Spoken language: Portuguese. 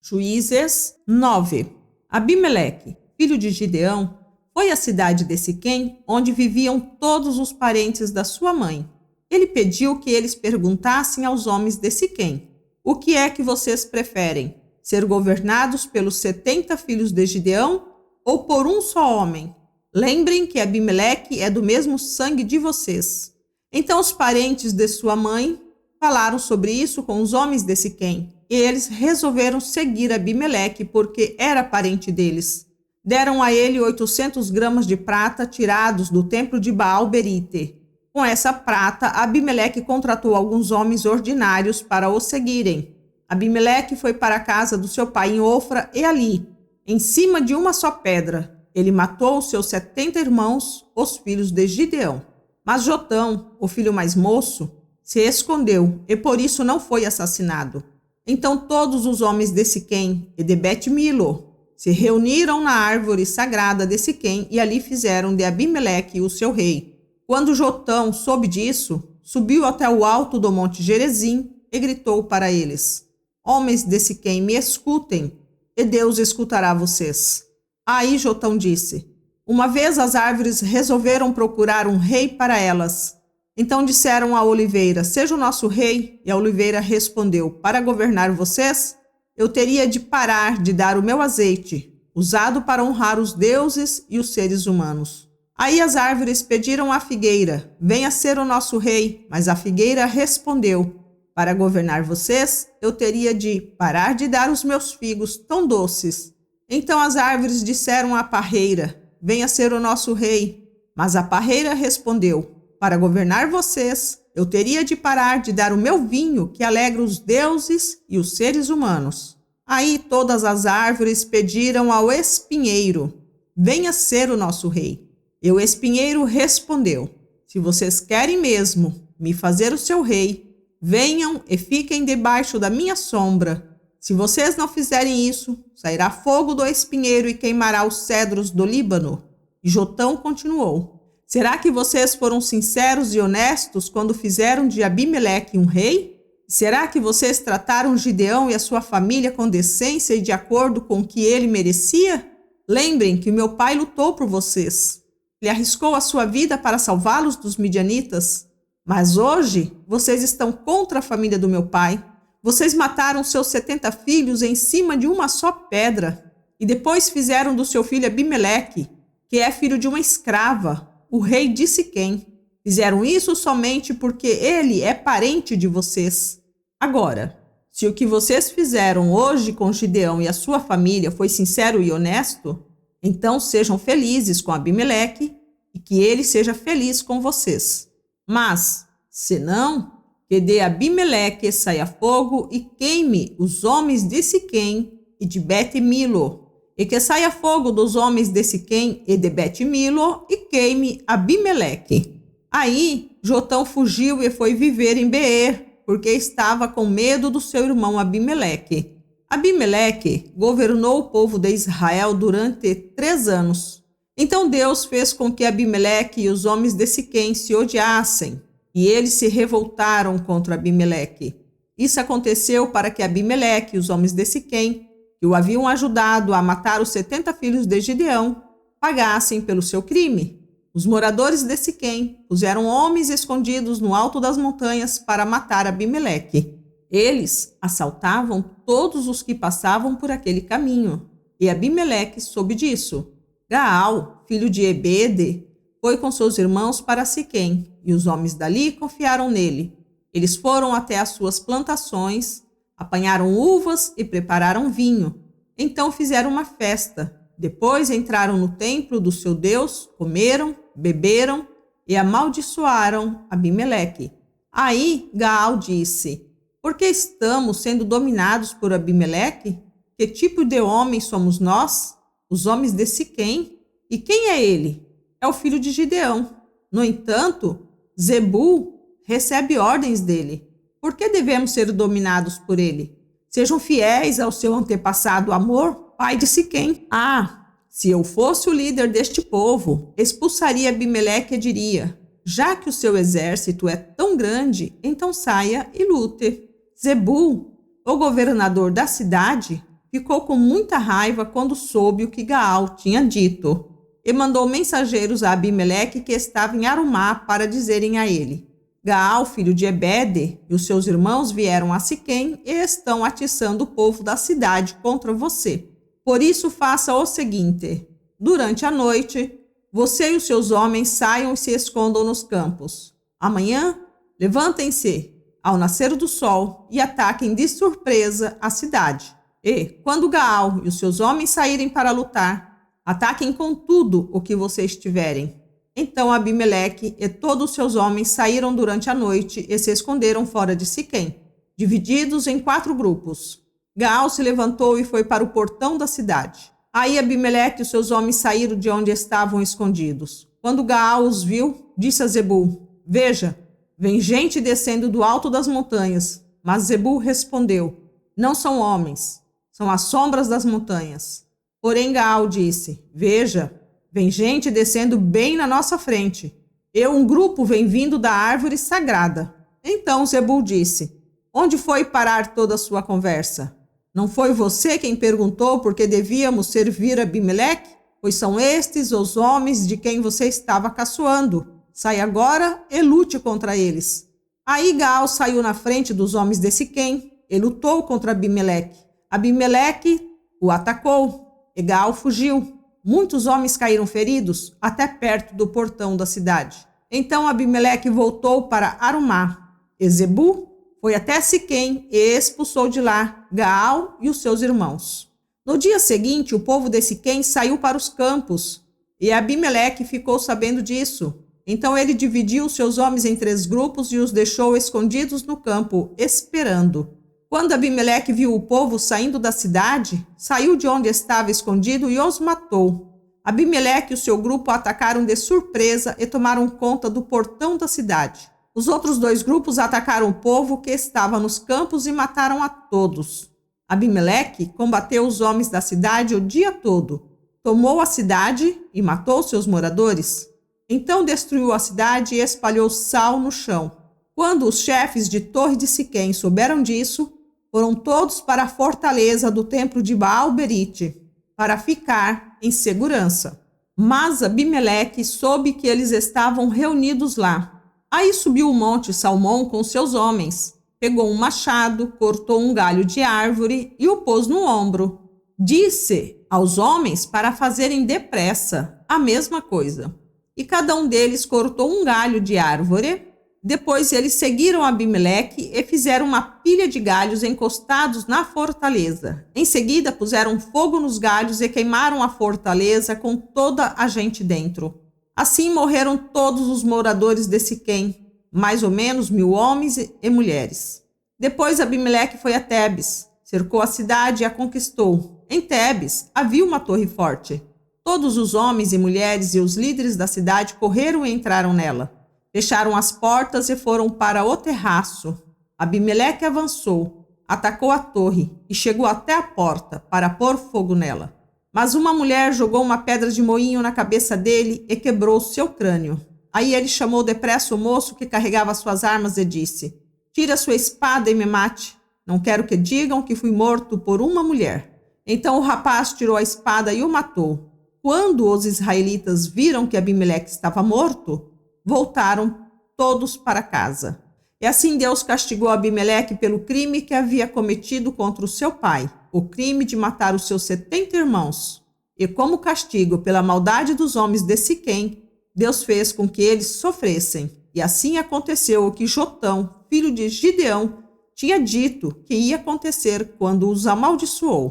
Juízes 9. Abimeleque, filho de Gideão, foi à cidade de Siquém, onde viviam todos os parentes da sua mãe. Ele pediu que eles perguntassem aos homens de Siquém: o que é que vocês preferem? Ser governados pelos 70 filhos de Gideão ou por um só homem? Lembrem que Abimeleque é do mesmo sangue de vocês. Então os parentes de sua mãe falaram sobre isso com os homens de Siquém, e eles resolveram seguir Abimeleque porque era parente deles. Deram a ele 800 gramas de prata tirados do templo de Baal-Berite. Com essa prata, Abimeleque contratou alguns homens ordinários para o seguirem. Abimeleque foi para a casa do seu pai em Ofra e ali, em cima de uma só pedra, ele matou os seus 70 irmãos, os filhos de Gideão. Mas Jotão, o filho mais moço, se escondeu e por isso não foi assassinado. Então todos os homens de Siquém e de Bet-Milo se reuniram na árvore sagrada de Siquém e ali fizeram de Abimeleque o seu rei. Quando Jotão soube disso, subiu até o alto do monte Gerezim e gritou para eles: homens de Siquém, me escutem, e Deus escutará vocês. Aí Jotão disse: uma vez as árvores resolveram procurar um rei para elas. Então disseram à oliveira: seja o nosso rei. E a oliveira respondeu: para governar vocês, eu teria de parar de dar o meu azeite, usado para honrar os deuses e os seres humanos. Aí as árvores pediram à figueira: venha ser o nosso rei. Mas a figueira respondeu: para governar vocês, eu teria de parar de dar os meus figos tão doces. Então as árvores disseram à parreira: venha ser o nosso rei. Mas a parreira respondeu: para governar vocês, eu teria de parar de dar o meu vinho que alegra os deuses e os seres humanos. Aí todas as árvores pediram ao espinheiro: venha ser o nosso rei. E o espinheiro respondeu: se vocês querem mesmo me fazer o seu rei, venham e fiquem debaixo da minha sombra. Se vocês não fizerem isso, sairá fogo do espinheiro e queimará os cedros do Líbano. E Jotão continuou: será que vocês foram sinceros e honestos quando fizeram de Abimeleque um rei? Será que vocês trataram Gideão e a sua família com decência e de acordo com o que ele merecia? Lembrem que meu pai lutou por vocês. Ele arriscou a sua vida para salvá-los dos midianitas. Mas hoje, vocês estão contra a família do meu pai. Vocês mataram seus 70 filhos em cima de uma só pedra. E depois fizeram do seu filho Abimeleque, que é filho de uma escrava, o rei de Siquém. Fizeram isso somente porque ele é parente de vocês. Agora, se o que vocês fizeram hoje com Gideão e a sua família foi sincero e honesto, então sejam felizes com Abimeleque e que ele seja feliz com vocês. Mas, se não, que de Abimeleque saia fogo e queime os homens de Siquém e de Bet-Milo, e que saia fogo dos homens de Siquém e de Bet-Milo e queime Abimeleque. Aí Jotão fugiu e foi viver em Beer, porque estava com medo do seu irmão Abimeleque. Abimeleque governou o povo de Israel durante 3 anos. Então Deus fez com que Abimeleque e os homens de Siquém se odiassem, e eles se revoltaram contra Abimeleque. Isso aconteceu para que Abimeleque e os homens de Siquém, que o haviam ajudado a matar os 70 filhos de Gideão, pagassem pelo seu crime. Os moradores de Siquém puseram homens escondidos no alto das montanhas para matar Abimeleque. Eles assaltavam todos os que passavam por aquele caminho, e Abimeleque soube disso. Gaal, filho de Ebede, foi com seus irmãos para Siquém, e os homens dali confiaram nele. Eles foram até as suas plantações, apanharam uvas e prepararam vinho. Então fizeram uma festa. Depois entraram no templo do seu Deus, comeram, beberam e amaldiçoaram Abimeleque. Aí Gaal disse: por que estamos sendo dominados por Abimeleque? Que tipo de homem somos nós? Os homens de Siquém? E quem é ele? É o filho de Gideão. No entanto, Zebul recebe ordens dele. Por que devemos ser dominados por ele? Sejam fiéis ao seu antepassado Amor, pai de Siquém. Se eu fosse o líder deste povo, expulsaria Abimeleque e diria: já que o seu exército é tão grande, então saia e lute. Zebul, o governador da cidade, ficou com muita raiva quando soube o que Gaal tinha dito e mandou mensageiros a Abimeleque que estava em Arumá para dizerem a ele: Gaal, filho de Ebede, e os seus irmãos vieram a Siquém e estão atiçando o povo da cidade contra você. Por isso faça o seguinte: durante a noite, você e os seus homens saiam e se escondam nos campos. Amanhã, levantem-se ao nascer do sol e ataquem de surpresa a cidade. E, quando Gaal e os seus homens saírem para lutar, ataquem com tudo o que vocês tiverem. Então Abimeleque e todos os seus homens saíram durante a noite e se esconderam fora de Siquém, divididos em 4 grupos. Gaal se levantou e foi para o portão da cidade. Aí Abimeleque e os seus homens saíram de onde estavam escondidos. Quando Gaal os viu, disse a Zebul: Veja, vem gente descendo do alto das montanhas. Mas Zebul respondeu: Não são homens, são as sombras das montanhas. Porém Gaal disse: Veja, vem gente descendo bem na nossa frente. E um grupo vem vindo da árvore sagrada. Então Zebul disse: Onde foi parar toda a sua conversa? Não foi você quem perguntou por que devíamos servir Abimeleque? Pois são estes os homens de quem você estava caçoando. Sai agora e lute contra eles. Aí Gaal saiu na frente dos homens de Siquém e lutou contra Abimeleque. Abimeleque o atacou e Gaal fugiu. Muitos homens caíram feridos até perto do portão da cidade. Então Abimeleque voltou para Arumá. E Zebul foi até Siquém e expulsou de lá Gaal e os seus irmãos. No dia seguinte, o povo de Siquém saiu para os campos e Abimeleque ficou sabendo disso. Então ele dividiu os seus homens em 3 grupos e os deixou escondidos no campo, esperando. Quando Abimeleque viu o povo saindo da cidade, saiu de onde estava escondido e os matou. Abimeleque e o seu grupo atacaram de surpresa e tomaram conta do portão da cidade. Os outros 2 grupos atacaram o povo que estava nos campos e mataram a todos. Abimeleque combateu os homens da cidade o dia todo, tomou a cidade e matou seus moradores. Então destruiu a cidade e espalhou sal no chão. Quando os chefes de Torre de Siquém souberam disso, foram todos para a fortaleza do templo de Baal-Berite, para ficar em segurança. Mas Abimeleque soube que eles estavam reunidos lá. Aí subiu o monte Salmão com seus homens, pegou um machado, cortou um galho de árvore e o pôs no ombro. Disse aos homens para fazerem depressa a mesma coisa. E cada um deles cortou um galho de árvore. Depois eles seguiram Abimeleque e fizeram uma pilha de galhos encostados na fortaleza. Em seguida puseram fogo nos galhos e queimaram a fortaleza com toda a gente dentro. Assim morreram todos os moradores de Siquém, mais ou menos 1000 homens e mulheres. Depois Abimeleque foi a Tebes, cercou a cidade e a conquistou. Em Tebes havia uma torre forte. Todos os homens e mulheres e os líderes da cidade correram e entraram nela. Fecharam as portas e foram para o terraço. Abimeleque avançou, atacou a torre e chegou até a porta para pôr fogo nela. Mas uma mulher jogou uma pedra de moinho na cabeça dele e quebrou seu crânio. Aí ele chamou depressa o moço que carregava suas armas e disse: Tira sua espada e me mate. Não quero que digam que fui morto por uma mulher. Então o rapaz tirou a espada e o matou. Quando os israelitas viram que Abimeleque estava morto, voltaram todos para casa. E assim Deus castigou Abimeleque pelo crime que havia cometido contra o seu pai, o crime de matar os seus 70 irmãos. E como castigo pela maldade dos homens de Siquém, Deus fez com que eles sofressem. E assim aconteceu o que Jotão, filho de Gideão, tinha dito que ia acontecer quando os amaldiçoou.